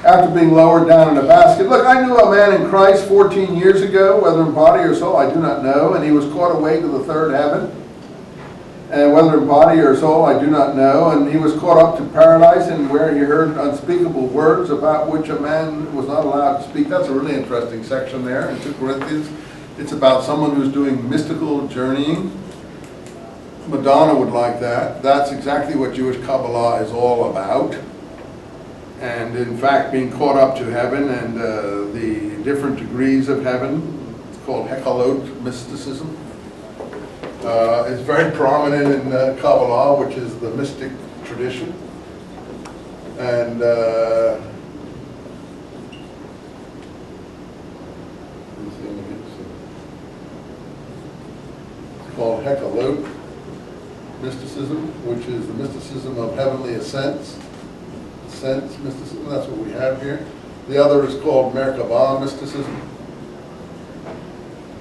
after being lowered down in a basket. Look, I knew a man in Christ 14 years ago, whether in body or soul, I do not know, and he was caught away to the third heaven. And whether in body or soul, I do not know. And he was caught up to paradise, and where he heard unspeakable words about which a man was not allowed to speak. That's a really interesting section there in 2 Corinthians. It's about someone who's doing mystical journeying. Madonna would like that. That's exactly what Jewish Kabbalah is all about. And in fact, being caught up to heaven and the different degrees of heaven, it's called Hechalot mysticism. It's very prominent in Kabbalah, which is the mystic tradition. And it's called Hechalot mysticism, which is the mysticism of heavenly ascents. Ascents mysticism, that's what we have here. The other is called Merkabah mysticism,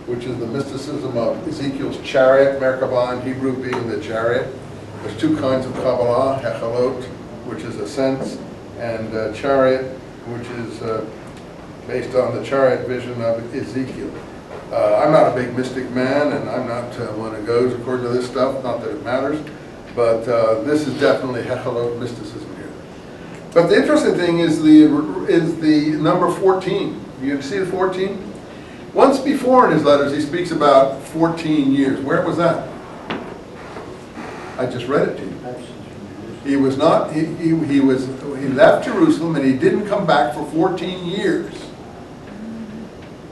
which is the mysticism of Ezekiel's chariot, Merkabah in Hebrew being the chariot. There's two kinds of Kabbalah, Hechalot, which is ascents, and chariot, which is based on the chariot vision of Ezekiel. I'm not a big mystic man, and I'm not one that goes according to this stuff, not that it matters, but this is definitely Hechalot mysticism here. But the interesting thing is the number 14. You see the 14? Once before in his letters, he speaks about 14 years. Where was that? I just read it to you. He was not. He left Jerusalem and he didn't come back for 14 years.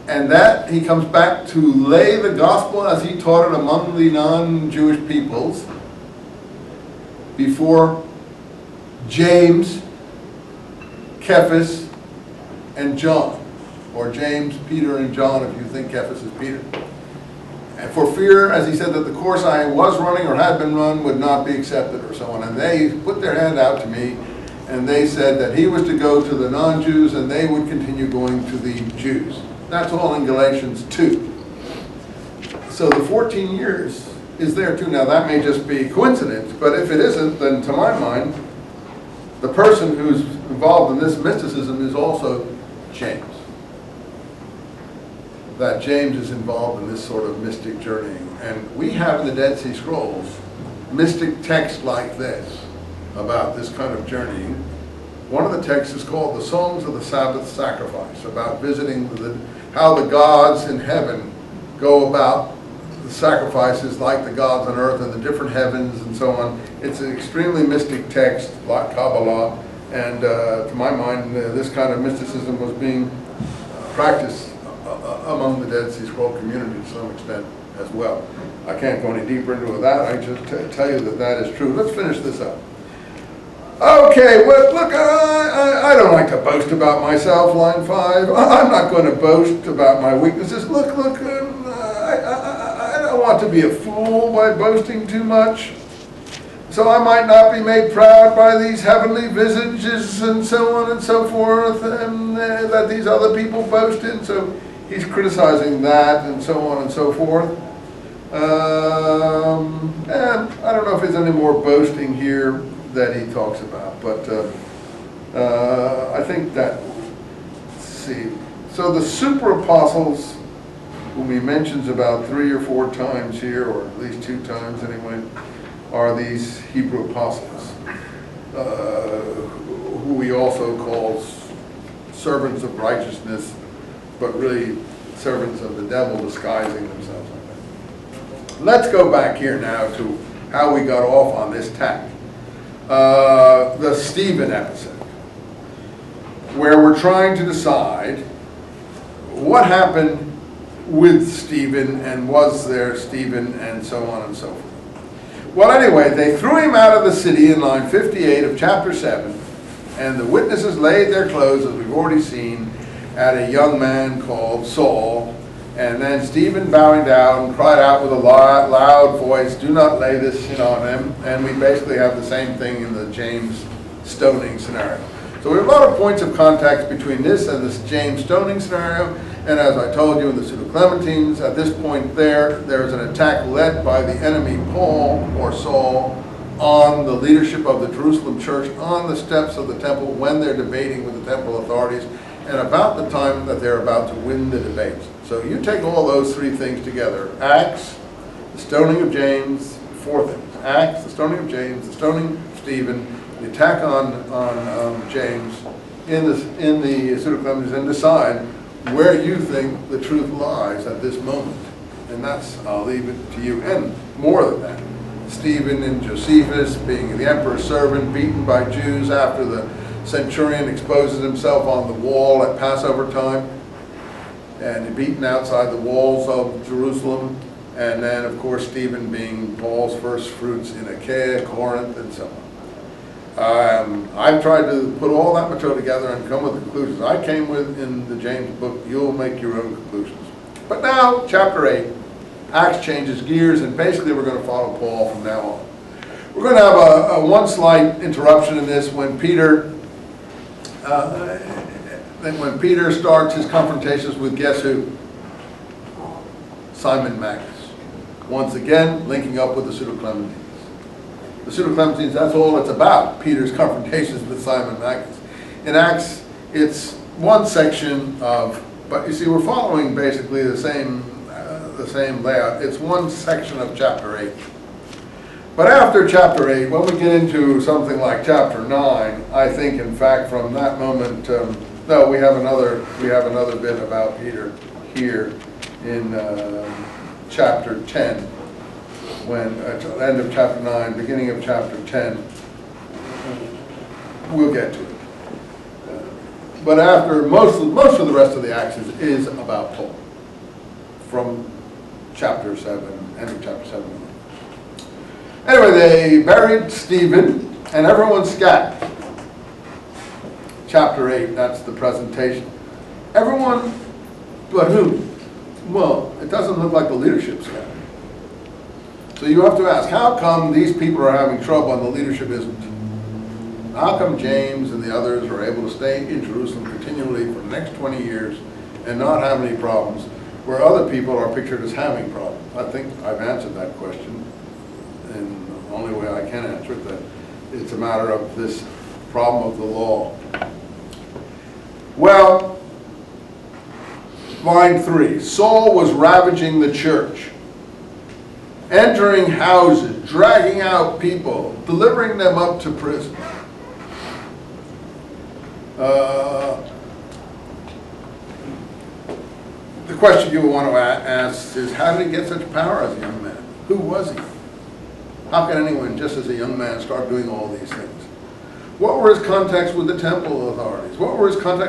And that he comes back to lay the gospel as he taught it among the non-Jewish peoples before James, Cephas, and John. Or James, Peter, and John, if you think Cephas is Peter. And for fear, as he said, that the course I was running or had been run would not be accepted or so on. And they put their hand out to me, and they said that he was to go to the non-Jews, and they would continue going to the Jews. That's all in Galatians 2. So the 14 years is there too. Now that may just be coincidence, but if it isn't, then to my mind, the person who's involved in this mysticism is also James. That James is involved in this sort of mystic journeying. And we have in the Dead Sea Scrolls mystic texts like this about this kind of journeying. One of the texts is called the Songs of the Sabbath Sacrifice, about visiting how the gods in heaven go about the sacrifices like the gods on earth and the different heavens and so on. It's an extremely mystic text, like Kabbalah, and to my mind, this kind of mysticism was being practiced among the Dead Sea Scroll community to some extent as well. I can't go any deeper into that. I just tell you that that is true. Let's finish this up. Okay, well, look, I don't like to boast about myself, line 5. I'm not going to boast about my weaknesses. Look, I don't want to be a fool by boasting too much. So I might not be made proud by these heavenly visages and so on and so forth, and that these other people boast in. So he's criticizing that and so on and so forth. And I don't know if there's any more boasting here that he talks about, but I think that, let's see. So the super apostles, whom he mentions about 3 or 4 times here, or at least 2 times anyway, are these Hebrew apostles, who he also calls servants of righteousness, but really servants of the devil disguising themselves like that. Let's go back here now to how we got off on this tack. The Stephen episode, where we're trying to decide what happened with Stephen, and was there Stephen, and so on and so forth. Well, anyway, they threw him out of the city in line 58 of chapter 7, and the witnesses laid their clothes, as we've already seen, at a young man called Saul. And then Stephen, bowing down, cried out with a loud voice, "Do not lay this sin on him." And we basically have the same thing in the James stoning scenario. So we have a lot of points of contact between this and this James stoning scenario. And as I told you in the Pseudo-Clementines, at this point there is an attack led by the enemy Paul, or Saul, on the leadership of the Jerusalem church on the steps of the temple when they're debating with the temple authorities, and about the time that they're about to win the debates. So you take all those three things together: Acts, the stoning of James, four things: Acts, the stoning of James, the stoning of Stephen, the attack on James in the pseudo-Clemencies, and decide where you think the truth lies at this moment. And that's, I'll leave it to you. And more than that, Stephen and Josephus being the emperor's servant, beaten by Jews after the centurion exposes himself on the wall at Passover time, and beaten outside the walls of Jerusalem. And then, of course, Stephen being Paul's first fruits in Achaia, Corinth, and so on. I've tried to put all that material together and come with conclusions I came with in the James book. You'll make your own conclusions. But now, chapter 8, Acts changes gears, and basically we're going to follow Paul from now on. We're going to have a one slight interruption in this when Peter starts his confrontations with, guess who? Simon Magus. Once again, linking up with the pseudo-Clementines. The pseudo-Clementines, that's all it's about, Peter's confrontations with Simon Magus. In Acts, it's one section of, but you see, we're following basically the same layout. It's one section of chapter 8. But after chapter 8, when we get into something like chapter 9, I think, in fact, from that moment, no, we have another bit about Peter here in chapter 10. When at the end of chapter 9, beginning of chapter 10, we'll get to it. But after most of the rest of the Acts is about Paul, from chapter 7, end of chapter 7. Anyway, they buried Stephen, and everyone scattered. Chapter 8, that's the presentation. Everyone, but who? Well, it doesn't look like the leadership scattered. So you have to ask, how come these people are having trouble and the leadership isn't? How come James and the others are able to stay in Jerusalem continually for the next 20 years and not have any problems, where other people are pictured as having problems? I think I've answered that question in the only way I can answer it, that it's a matter of this problem of the law. Well, line 3, Saul was ravaging the church, entering houses, dragging out people, delivering them up to prison. The question you want to ask is, how did he get such power as a young man? Who was he? How can anyone, just as a young man, start doing all these things? What were his contacts with the temple authorities? What were his contacts